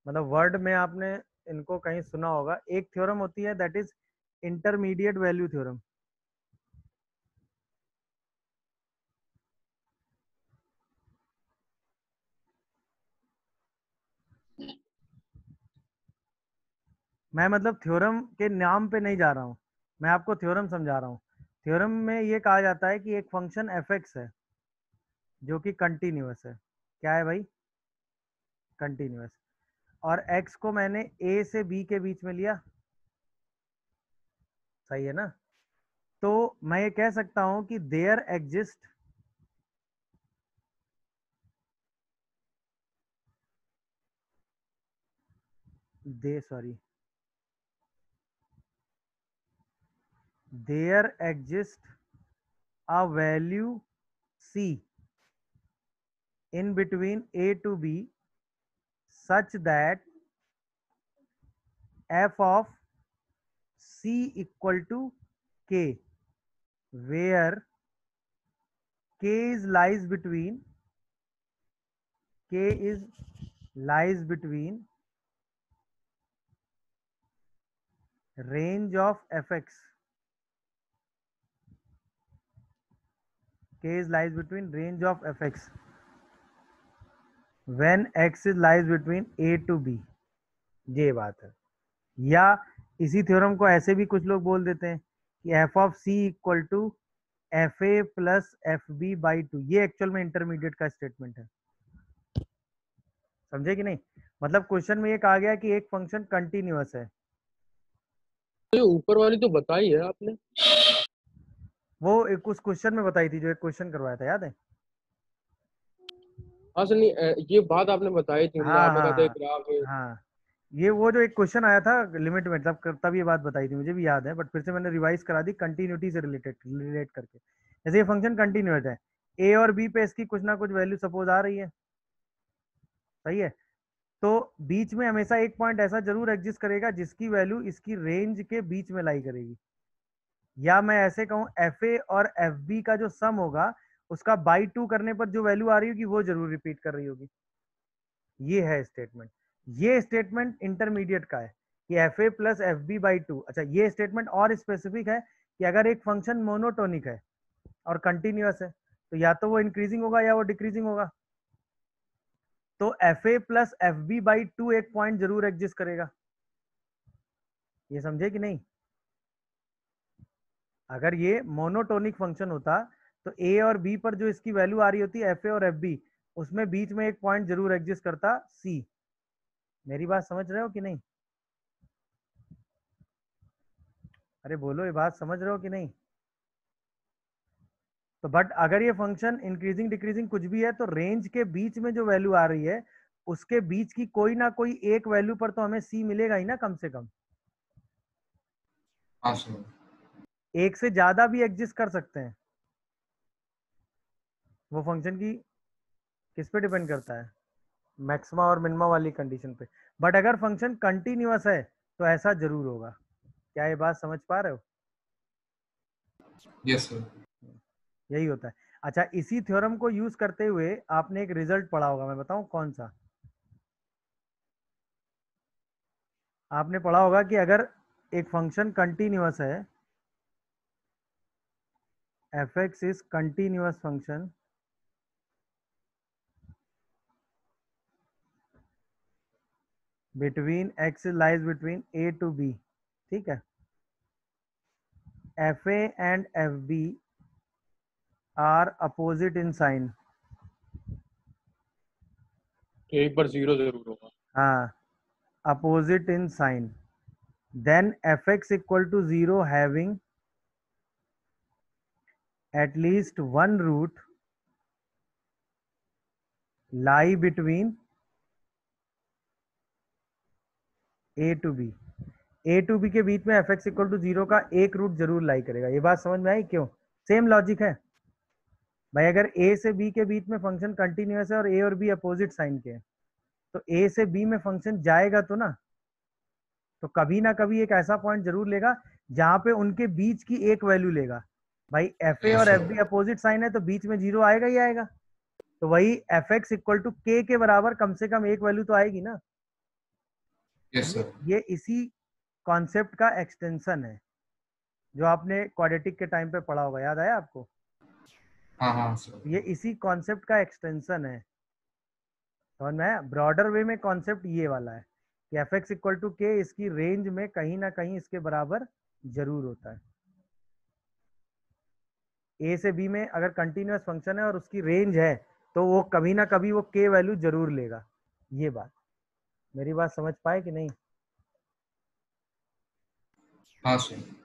मतलब वर्ड में आपने इनको कहीं सुना होगा। एक थ्योरम होती है that is intermediate value theorem. मैं मतलब थ्योरम के नाम पे नहीं जा रहा हूँ, मैं आपको थ्योरम समझा रहा हूँ। थ्योरम में ये कहा जाता है कि एक फंक्शन एफ एक्स है जो कि कंटिन्यूअस है। क्या है भाई? कंटिन्यूअस। और x को मैंने a से b के बीच में लिया, सही है ना? तो मैं ये कह सकता हूं कि there exist there exist a value c in between a to b such that f of c equal to k, where k is lies between k is lies between range of fx, k is lies between range of fx when x is lies between a to b। ये बात है। या इसी theorem को ऐसे भी कुछ लोग बोल देते हैं कि F of C equal to F A plus F B by two. ये एक्चुअल में इंटरमीडिएट का स्टेटमेंट है, समझे कि नहीं? मतलब क्वेश्चन में ये कहा गया कि एक फंक्शन कंटिन्यूअस है। ये ऊपर वाली तो बताई है आपने। वो एक उस क्वेश्चन में बताई थी जो एक क्वेश्चन करवाया था, याद है? हाँ सर, नहीं ये बात आपने बताई थी, मतलब हाँ आपने कहा था हाँ ग्राफ है। हाँ। ये वो जो एक क्वेश्चन आया था लिमिट में, तब ये बात बताई थी, मुझे भी याद है, बट फिर से मैंने रिवाइज करा दी कंटिन्यूटी से रिलेट करके। जैसे ये फंक्शन कंटिन्यूअस है, ए और बी पे इसकी कुछ ना कुछ वैल्यू सपोज आ रही है, सही है? तो बीच में हमेशा एक पॉइंट ऐसा जरूर एग्जिस्ट करेगा जिसकी वैल्यू इसकी रेंज के बीच में लाई करेगी। या मैं ऐसे कहूं एफ ए और एफ बी का जो सम होगा उसका बाई टू करने पर जो वैल्यू आ रही होगी वो जरूर रिपीट कर रही होगी। ये है स्टेटमेंट। ये स्टेटमेंट इंटरमीडिएट का है कि F A plus F B by two. अच्छा, ये स्टेटमेंट और स्पेसिफिक है कि अगर एक फंक्शन मोनोटोनिक है और कंटिन्यूअस है तो या तो वो इंक्रीजिंग होगा या वो डिक्रीजिंग होगा। तो F A plus F B by two एक पॉइंट जरूर एग्जिस्ट करेगा। ये समझे कि नहीं? अगर ये मोनोटोनिक फंक्शन होता तो ए और बी पर जो इसकी वैल्यू आ रही होती एफ ए और एफ बी, उसमें बीच में एक पॉइंट जरूर एग्जिस्ट करता सी। मेरी बात समझ रहे हो कि नहीं? अरे बोलो, ये बात समझ रहे हो कि नहीं? तो बट अगर ये फंक्शन इंक्रीजिंग डिक्रीजिंग कुछ भी है तो रेंज के बीच में जो वैल्यू आ रही है उसके बीच की कोई ना कोई एक वैल्यू पर तो हमें सी मिलेगा ही ना, कम से कम। हाँ सर। एक से ज्यादा भी एग्जिस्ट कर सकते हैं, वो फंक्शन की किस पे डिपेंड करता है? मैक्सिमा और मिनिमा वाली कंडीशन पे। बट अगर फंक्शन कंटिन्यूअस है तो ऐसा जरूर होगा। क्या ये बात समझ पा रहे हो? Yes sir. यही होता है। अच्छा, इसी थ्योरम को यूज करते हुए आपने एक रिजल्ट पढ़ा होगा, मैं बताऊं कौन सा? आपने पढ़ा होगा कि अगर एक फंक्शन कंटिन्यूअस है, F X is continuous function between X lies between A to B, ठीक है? F A and F B are opposite in sign. एक बार जीरो जरूर होगा। हाँ, opposite in sign. Then F X equal to zero having at least one root lie between a to b। a to b के बीच में F X equal to zero का एक रूट जरूर लाई करेगा। ये बात समझ में आई? क्यों? सेम लॉजिक है भाई। अगर a से b के बीच में फंक्शन कंटिन्यूअस है और a और b अपोजिट साइन के हैं तो a से b में फंक्शन जाएगा तो ना, तो कभी ना कभी एक ऐसा पॉइंट जरूर लेगा जहां पे उनके बीच की एक वैल्यू लेगा। भाई एफ ए यस और F sir. B opposite sign है तो बीच में जीरो आएगा ही आएगा। तो वही एफ एक्स इक्वल टू के बराबर कम से कम एक वैल्यू तो आएगी ना। यस ये सर। ये इसी कॉन्सेप्ट का एक्सटेंशन है जो आपने क्वाड्रेटिक के टाइम पे पढ़ा होगा, याद आया आपको? हाँ हाँ सर। ये इसी कॉन्सेप्ट का एक्सटेंशन है। समझ में आया? ब्रॉडर वे में कॉन्सेप्ट ये वाला है कि एफ एक्स इक्वल टू के इसकी रेंज में कहीं ना कहीं इसके बराबर जरूर होता है। ए से बी में अगर कंटिन्यूअस फंक्शन है और उसकी रेंज है तो वो कभी ना कभी वो के वैल्यू जरूर लेगा। ये बात, मेरी बात समझ पाए कि नहीं? हाँ सर।